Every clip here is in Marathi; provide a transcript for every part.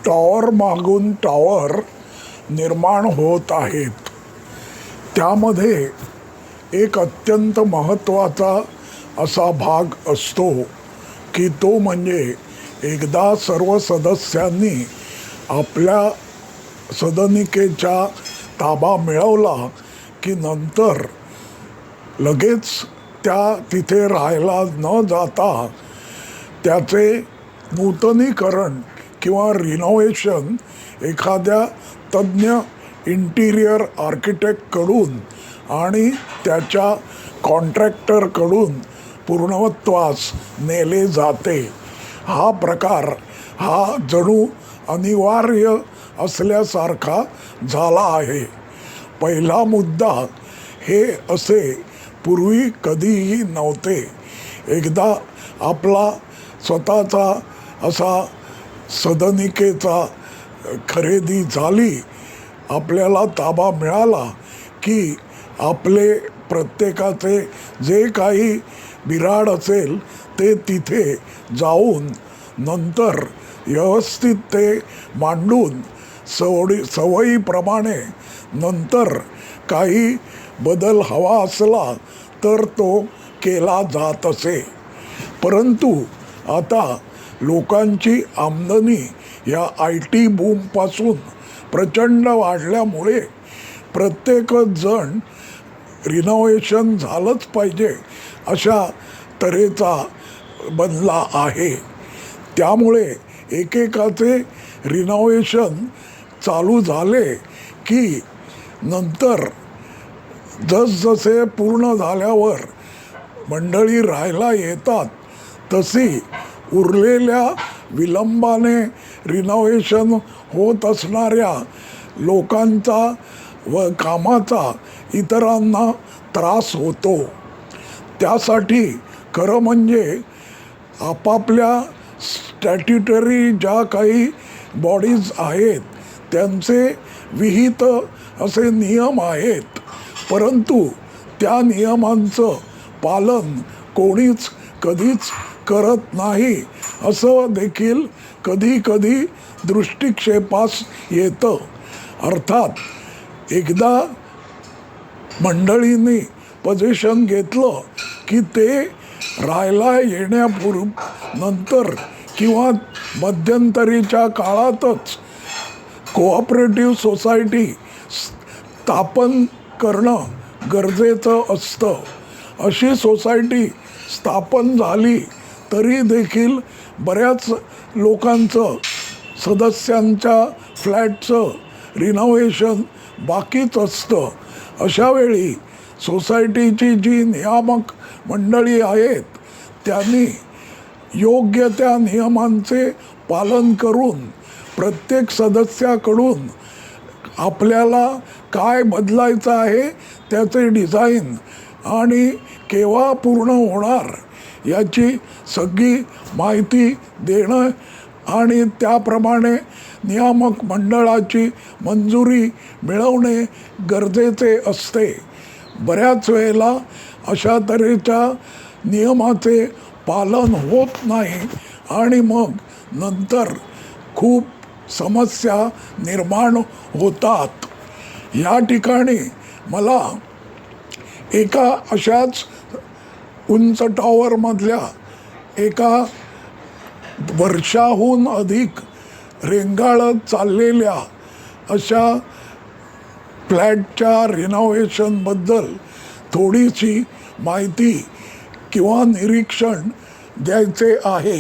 टॉवर मागून टॉवर निर्माण होत आहेत. त्यामध्ये एक अत्यंत महत्त्वाचा असा भाग असतो की तो म्हणजे एकदा सर्व सदस्यांनी आपल्या सदनिकेचा ताबा मिळवला की नंतर लगेच त्या तिथे राहायला न जाता त्याचे नूतनीकरण किंवा रिनोव्हेशन एखाद्या तज्ज्ञ इंटिरियर आर्किटेक्टकडून आणि त्याच्या कॉन्ट्रॅक्टरकडून पूर्णत्वास नेले जाते. हा प्रकार हा जणू अनिवार्य असल्यासारखा झाला आहे. पहिला मुद्दा हे असे पूर्वी कधीही नव्हते. एकदा आपला स्वतःचा असा सदनिकेचा खरेदी झाली, आपल्याला ताबा मिळाला की आपले प्रत्येकाचे जे काही बिराड असेल ते तिथे जाऊन नंतर व्यवस्थित ते मांडून सवयीप्रमाणे नंतर काही बदल हवा असला तर तो केला जात असे. परंतु आता लोकांची आमदनी या IT बूमपासून प्रचंड वाढल्यामुळे प्रत्येकच जण रिनोव्हेशन झालंच पाहिजे अशा तऱ्हेचा बनला आहे. त्यामुळे एकेकाचे रिनोव्हेशन चालू झाले की नंतर जसजसे पूर्ण झाल्यावर मंडळी राहायला येतात तशी उरलेल्या विलंबाने रिनोव्हेशन होत असणाऱ्या लोकांचा व कामाचा इतरांना त्रास होतो. त्यासाठी खरं म्हणजे आपापल्या स्टॅट्युटरी ज्या काही बॉडीज आहेत त्यांचे विहित असे नियम आहेत, परंतु त्या नियमांचं पालन कोणीच कधीच करत नाही असं देखील कधी कधी दृष्टिक्षेपास येतं. अर्थात एकदा मंडळींनी पोझिशन घेतलं की ते राहायला नंतर किंवा मध्यंतरीच्या काळातच कोऑपरेटिव्ह सोसायटी स्थापन करणं गरजेचं असतं. अशी सोसायटी स्थापन झाली तरी देखील बऱ्याच लोकांचं सदस्यांच्या फ्लॅटचं रिनोव्हेशन बाकीच असतं. अशा वेळी सोसायटीची जी नियामक मंडळी आहेत त्यांनी योग्य त्या नियमांचे पालन करून प्रत्येक सदस्याकडून आपल्याला काय बदलायचं आहे त्याचे डिझाईन आणि केव्हा पूर्ण होणार याची सगळी माहिती देणं आणि त्याप्रमाणे नियामक मंडळाची मंजुरी मिळवणे गरजेचे असते. बऱ्याच वेळेला अशा तऱ्हेच्या नियमाचे पालन होत नाही आणि मग नंतर खूप समस्या निर्माण होतात. या ठिकाणी मला एका अशाच उंच टॉवरमधल्या एका वर्षाहून अधिक रेंगाळत चाललेल्या अशा फ्लॅटच्या रिनोव्हेशनबद्दल थोडीशी माहिती किंवा निरीक्षण द्यायचे आहे.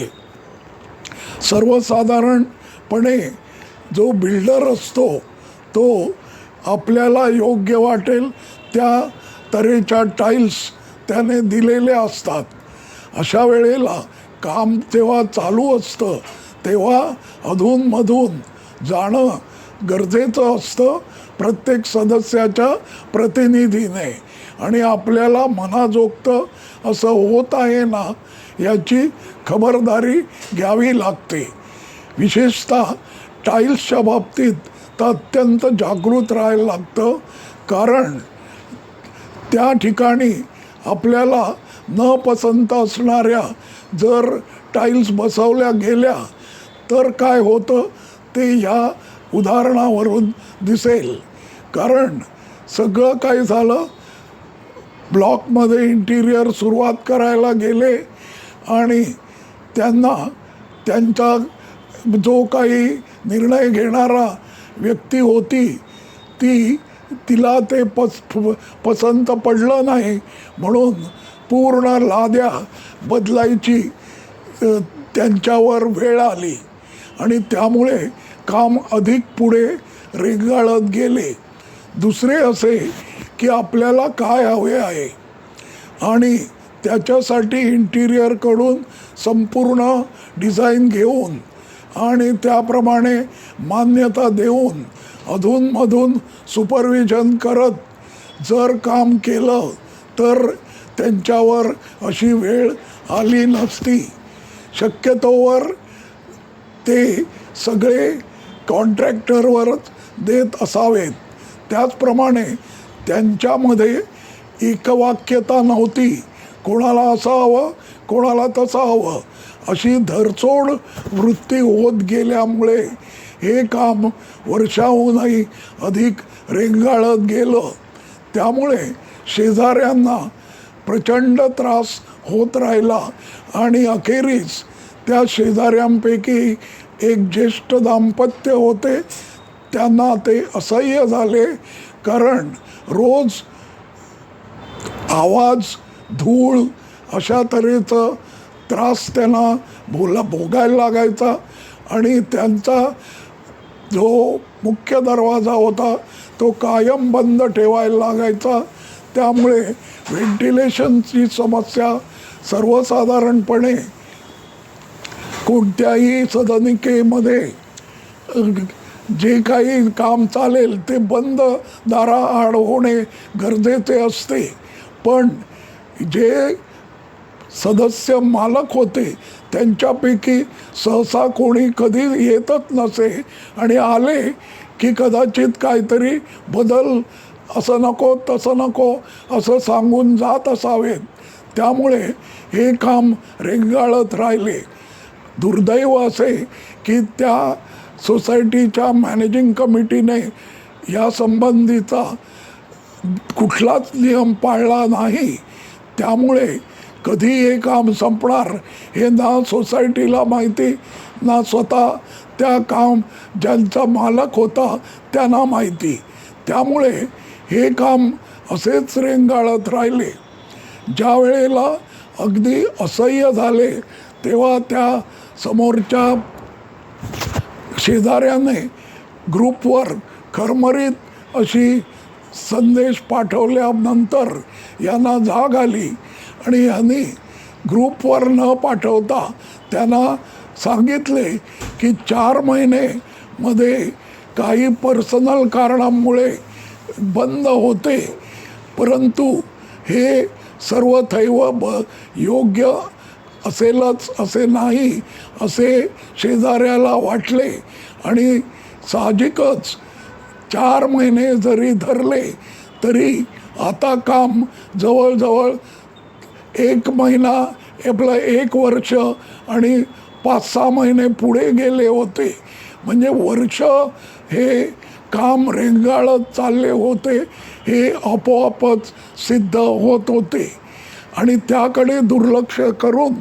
सर्वसाधारणपणे जो बिल्डर असतो तो आपल्याला योग्य वाटेल त्या तऱ्हेच्या टाईल्स त्याने दिलेल्या असतात. अशा वेळेला काम तेव्हा चालू असतं तेव्हा अधूनमधून जाणं गरजेचं असतं प्रत्येक सदस्याच्या प्रतिनिधीने आणि आपल्याला मनाजोगतं असं होत आहे ना याची खबरदारी घ्यावी लागते. विशेषतः टाईल्सच्या बाबतीत तर अत्यंत जागृत राहायला लागतं, कारण त्या ठिकाणी आपल्याला न पसंत असणाऱ्या जर टाईल्स बसवल्या गेल्या तर काय होतं ते ह्या उदाहरणावरून दिसेल. कारण सगळं काही झालं, ब्लॉकमध्ये इंटिरियर सुरुवात करायला गेले आणि त्यांना त्यांचा जो काही निर्णय घेणारा व्यक्ती होती तिला ते पसंत पडलं नाही, म्हणून पूर्ण लाद्या बदलायची त्यांच्यावर वेळ आली आणि त्यामुळे काम अधिक पुढे रेंगाळत गेले. दुसरे असे की आपल्याला काय हवे आहे आणि त्याच्यासाठी इंटिरियरकडून संपूर्ण डिझाईन घेऊन आणि त्याप्रमाणे मान्यता देऊन अधूनमधून सुपरविजन करत जर काम केलं तर त्यांच्यावर अशी वेळ आली नसती. शक्यतोवर ते सगळे कॉन्ट्रॅक्टरवरच देत असावेत. त्याचप्रमाणे त्यांच्यामध्ये एकवाक्यता नव्हती. कोणाला असं हवं, कोणाला तसं हवं अशी धरसोड वृत्ती होत गेल्यामुळे हे काम वर्षाहूनही अधिक रेंगाळत गेलं. त्यामुळे शेजाऱ्यांना प्रचंड त्रास होत राहिला आणि अखेरीस त्या शेजाऱ्यांपैकी एक ज्येष्ठ दाम्पत्य होते, त्यांना ते असह्य झाले. कारण रोज आवाज, धूळ अशा तऱ्हेचं त्रास त्यांना भोगायला लागायचा आणि त्यांचा जो मुख्य दरवाजा होता तो कायम बंद ठेवायला लागायचा. त्यामुळे व्हेंटिलेशनची समस्या सर्वसाधारणपणे कोणत्याही सदनिकेमध्ये जे काही काम चालेल ते बंद दाराआड होणे गरजेचे असते. पण जे सदस्य मालक होते त्यांच्यापैकी सहसा कोणी कधी येतच नसे आणि आले की कदाचित काहीतरी बदल, असं नको तसं नको असं सांगून जात असावेत. त्यामुळे हे काम रेंगाळत राहिले. दुर्दैव असे की त्या सोसायटीच्या मॅनेजिंग कमिटीने या संबंधीचा कुठलाच नियम पाळला नाही. त्यामुळे कधी हे काम संपणार हे ना सोसायटीला माहिती, ना स्वतः त्या काम ज्यांचा मालक होता त्यांना माहिती. त्यामुळे हे काम असेच रेंगाळत राहिले. ज्या वेळेला अगदी असह्य झाले तेव्हा त्या समोरच्या शेजाऱ्याने ग्रुपवर खरमरीत अशी संदेश पाठवल्यानंतर यांना जाग आली आणि यांनी ग्रुपवर न पाठवता त्यांना सांगितले की 4 महिनेमध्ये काही पर्सनल कारणामुळे बंद होते, परंतु हे सर्वथैव योग्य असेलच असे नाही असे शेजाऱ्याला वाटले आणि साहजिकच 4 महिने जरी धरले तरी आता काम जवळजवळ 1 महिना, आपलं 1 वर्ष आणि 5-6 महिने पुढे गेले होते. म्हणजे वर्ष हे काम रेंगाळत चालले होते हे आपोआपच सिद्ध होत होते. आणि त्याकडे दुर्लक्ष करून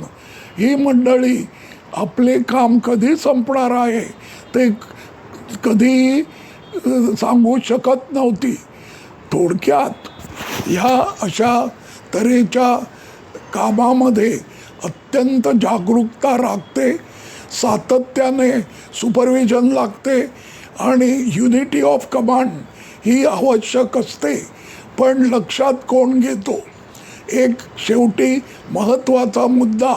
ही मंडळी आपले काम कधी संपणार आहे ते कधीही सांगू शकत नव्हती. थोडक्यात ह्या अशा तऱ्हेच्या कामामध्ये अत्यंत जागरूकता लागते, सातत्याने सुपरविजन लागते आणि युनिटी ऑफ कमांड ही आवश्यक असते. पण लक्षात कोण घेतो? एक शेवटी महत्त्वाचा मुद्दा,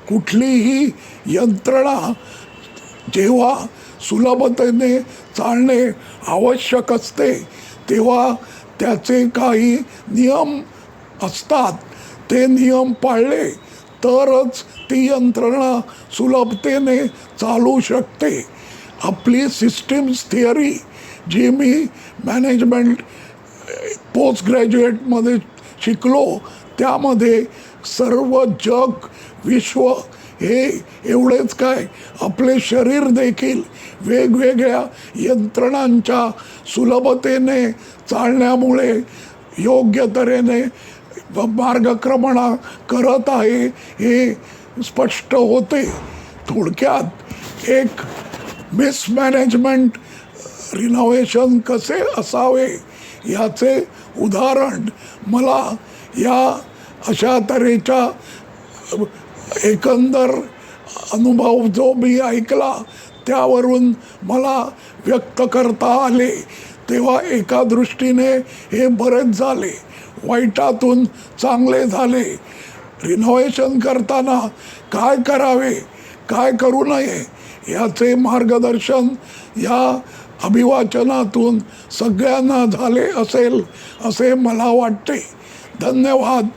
कुठलीही यंत्रणा जेव्हा सुलभतेने चालणे आवश्यक असते तेव्हा त्याचे काही नियम असतात. ते नियम पाळले तरच ती यंत्रणा सुलभतेने चालू शकते. आपली सिस्टीम्स थिअरी जी मी मॅनेजमेंट पोस्ट ग्रॅज्युएटमध्ये शिकलो त्यामध्ये सर्व जग, विश्व हे एवढेच काय, आपले शरीर देखील वेगवेगळ्या यंत्रणांच्या सुलभतेने चालण्यामुळे योग्य तऱ्हेने मार्गक्रमणा करत आहे हे स्पष्ट होते. थोडक्यात एक मिसमॅनेजमेंट रिनोव्हेशन कसे असावे याचे उदाहरण मला या अशा तऱ्हेच्या एकंदर अनुभव जो मी ऐकला त्यावरून मला व्यक्त करता आले. तेव्हा एका दृष्टीने हे बरेच झाले, वाईटातून चांगले झाले. रिनोव्हेशन करताना काय करावे, काय करू नये याचे मार्गदर्शन या अभिवाचनातून सगळ्यांना झाले असेल असे मला वाटते. धन्यवाद.